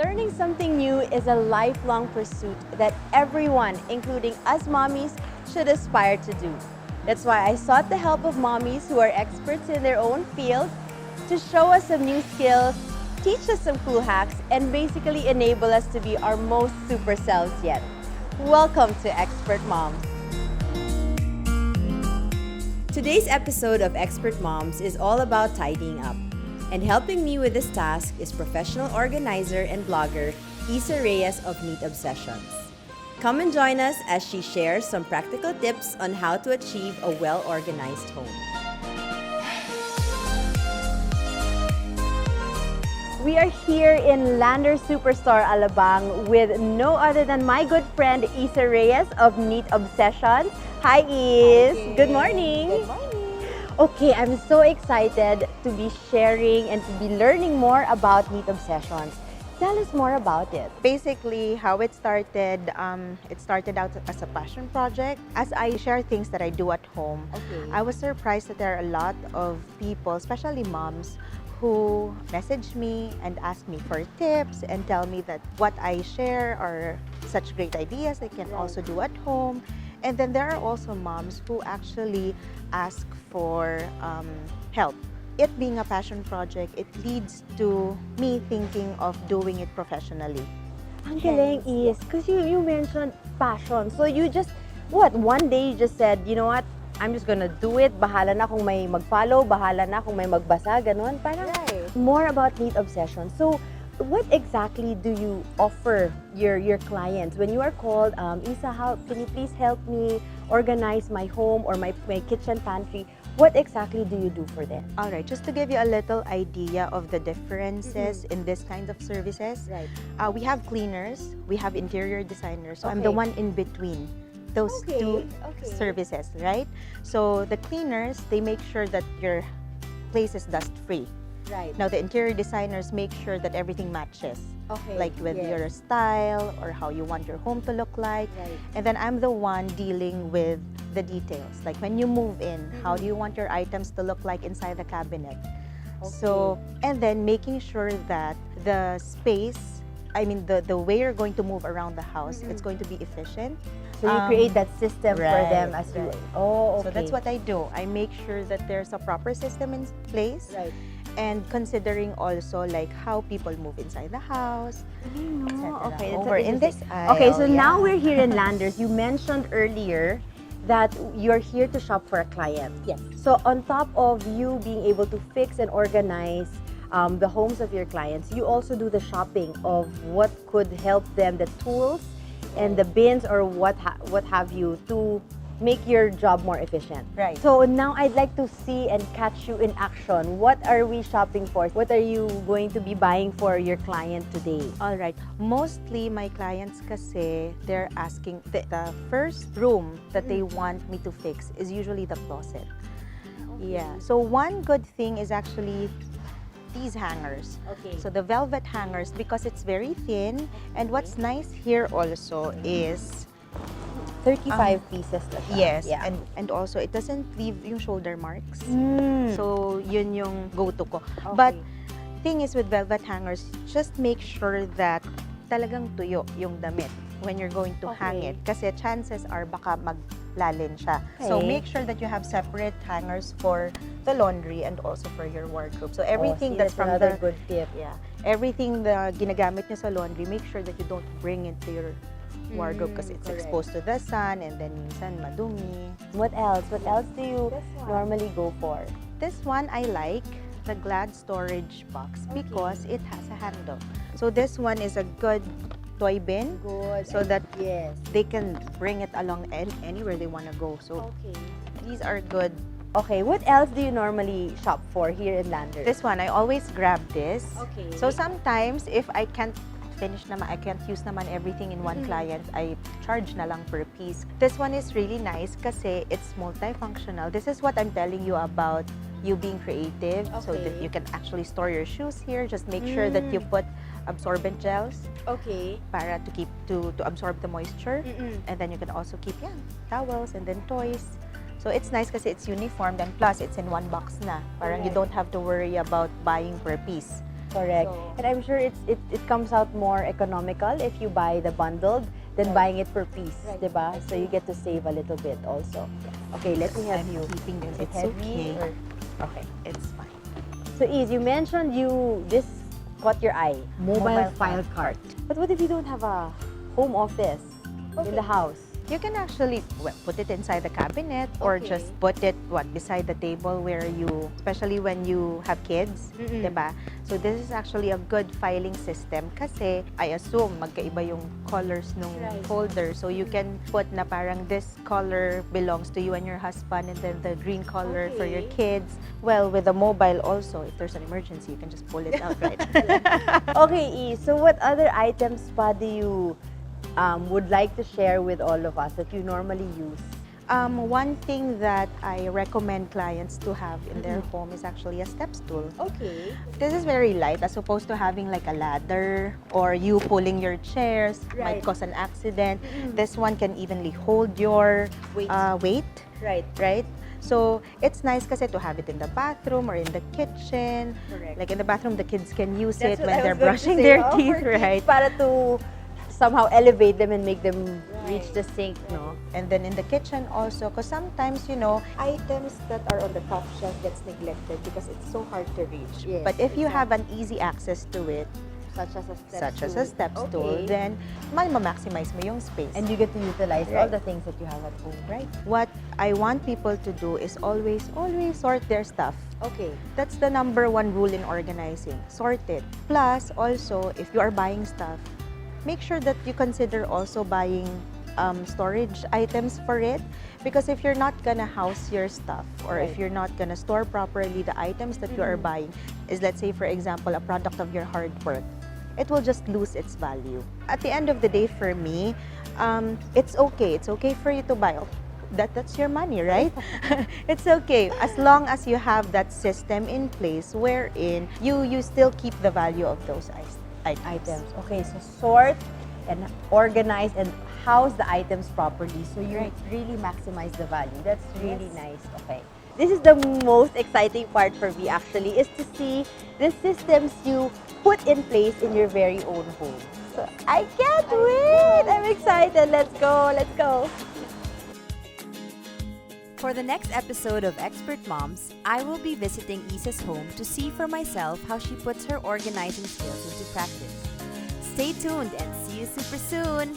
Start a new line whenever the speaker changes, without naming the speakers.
Learning something new is a lifelong pursuit that everyone, including us mommies, should aspire to do. That's why I sought the help of mommies who are experts in their own field to show us some new skills, teach us some cool hacks, and basically enable us to be our most super selves yet. Welcome to Expert Moms. Today's episode of Expert Moms is all about tidying up. And helping me with this task is professional organizer and blogger Issa Reyes of Neat Obsessions. Come and join us as she shares some practical tips on how to achieve a well-organized home. We are here in Lander Superstore, Alabang with no other than my good friend Issa Reyes of Neat Obsessions. Hi, Is.
Hi,
Good morning.
Good morning.
Okay, I'm so excited to be sharing and to be learning more about Neat Obsessions. Tell us more about it.
Basically, how it started out as a passion project. As I share things that I do at home, I was surprised that there are a lot of people, especially moms, who message me and ask me for tips and tell me that what I share are such great ideas they can also do at home. And then there are also moms who actually ask for help. It being a passion project, it leads to me thinking of doing it professionally.
Ang galing is, because you mentioned passion. So you just, one day you just said, you know what, I'm just gonna do it. Bahala na kung may mag-follow, bahala na kung may magbasa, ganun. Parang more about Neat Obsession. So, what exactly do you offer your clients when you are called, Isa, can you please help me organize my home or my kitchen pantry? What exactly do you do for them?
All right, just to give you a little idea of the differences in this kind of services, we have cleaners, we have interior designers. So I'm the one in between those two services, right? So the cleaners, they make sure that your place is dust-free.
Right.
Now, the interior designers make sure that everything matches, like with your style or how you want your home to look like.
Right.
And then I'm the one dealing with the details, like when you move in, how do you want your items to look like inside the cabinet? So, and then making sure that the space, the way you're going to move around the house, it's going to be efficient.
So you create that system for them as you. Oh, okay.
So that's what I do. I make sure that there's a proper system in place.
Right.
And considering also like how people move inside the house.
Okay,
over in this aisle.
Okay, so now we're here in Landers. You mentioned earlier that you're here to shop for a client.
Yes.
So on top of you being able to fix and organize the homes of your clients, you also do the shopping of what could help them, the tools and the bins or what have you to make your job more efficient.
Right.
So now I'd like to see and catch you in action. What are we shopping for? What are you going to be buying for your client today?
All right. Mostly my clients kasi, they're asking, the first room that they want me to fix is usually the closet. Yeah. So one good thing is actually these hangers.
Okay.
So the velvet hangers, because it's very thin. And what's nice here also is
35 pieces na siya.
yes,
Yeah.
and also it doesn't leave yung shoulder marks.
Mm.
So yun yung go-to ko.
Okay.
But thing is with velvet hangers, just make sure that talagang tuyo yung damit when you're going to hang it. Kasi chances are baka maglalin siya. So make sure that you have separate hangers for the laundry and also for your wardrobe. So everything that's from
another good tip.
everything the ginagamit niyo sa laundry, make sure that you don't bring it to your wardrobe because it's exposed to the sun and then minsan madumi.
What else? What else do you normally go for?
This one I like, the Glad storage box, because it has a handle. So this one is a good toy bin.
Good.
So that
yes.
they can bring it along anywhere they want to go. So these are good.
Okay, what else do you normally shop for here in Landers?
This one, I always grab this.
Okay.
So sometimes if I can't I can't use naman everything in one client, I charge na lang per piece. This one is really nice kasi it's multifunctional. This is what I'm telling you about you being creative, so that you can actually store your shoes here. Just make sure that you put absorbent gels para to absorb the moisture. And then you can also keep towels and then toys. So it's nice kasi it's uniform, and plus it's in one box na. Parang you don't have to worry about buying per piece.
Correct.
So-
And I'm sure it comes out more economical if you buy the bundled than buying it per piece,
Right.
diba? So you get to save a little bit also. Okay, let me have
I'm
you.
keeping this.
Is it
It's
heavy
okay.
or- Okay.
It's fine.
So Is, you mentioned this caught your eye, mobile file cart. But what if you don't have a home office in the house?
You can actually put it inside the cabinet or
Okay.
just put it beside the table where especially when you have kids,
Mm-mm.
diba? So this is actually a good filing system kasi I assume magkaiba yung colors nung
Right.
folder. So you can put na parang this color belongs to you and your husband and then the green color for your
Okay.
kids. Well, with the mobile also, if there's an emergency, you can just pull it out, right?
Okay, E, so what other items pa do you would like to share with all of us that you normally use?
One thing that I recommend clients to have in their home is actually a step stool.
Okay.
This is very light as opposed to having like a ladder or you pulling your chairs
Right.
might cause an accident. This one can evenly hold your
Weight.
weight,
Right.
right? So it's nice kasi to have it in the bathroom or in the kitchen.
Correct.
Like in the bathroom, the kids can use
That's
it
what
when
I
they're
was going to
brushing
say,
their
for
teeth,
kids,
right?
Para to somehow elevate them and make them reach the sink, no?
And then in the kitchen also, because sometimes, items that are on the top shelf gets neglected because it's so hard to reach.
Yes,
But if you have an easy access to it,
Such as a step
such as
stool.
a step stool,
Okay.
then ma-maximize mo yung space.
And you get to utilize all
Right.
the things that you have at home.
right? What I want people to do is always sort their stuff.
Okay.
That's the number one rule in organizing. Sort it. Plus, also, if you are buying stuff, make sure that you consider also buying storage items for it. Because if you're not gonna house your stuff or
Right.
if you're not gonna store properly the items that you are buying, is let's say, for example, a product of your hard work, it will just lose its value. At the end of the day, for me, it's okay. It's okay for you to buy. That's your money, right? It's okay as long as you have that system in place wherein you still keep the value of those items.
Okay, so sort and organize and house the items properly so you
Right.
really maximize the value. That's really
Yes.
nice. Okay. This is the most exciting part for me actually, is to see the systems you put in place in your very own home. So I can't wait. I'm excited. Let's go. Let's go.
For the next episode of Expert Moms, I will be visiting Issa's home to see for myself how she puts her organizing skills into practice. Stay tuned and see you super soon!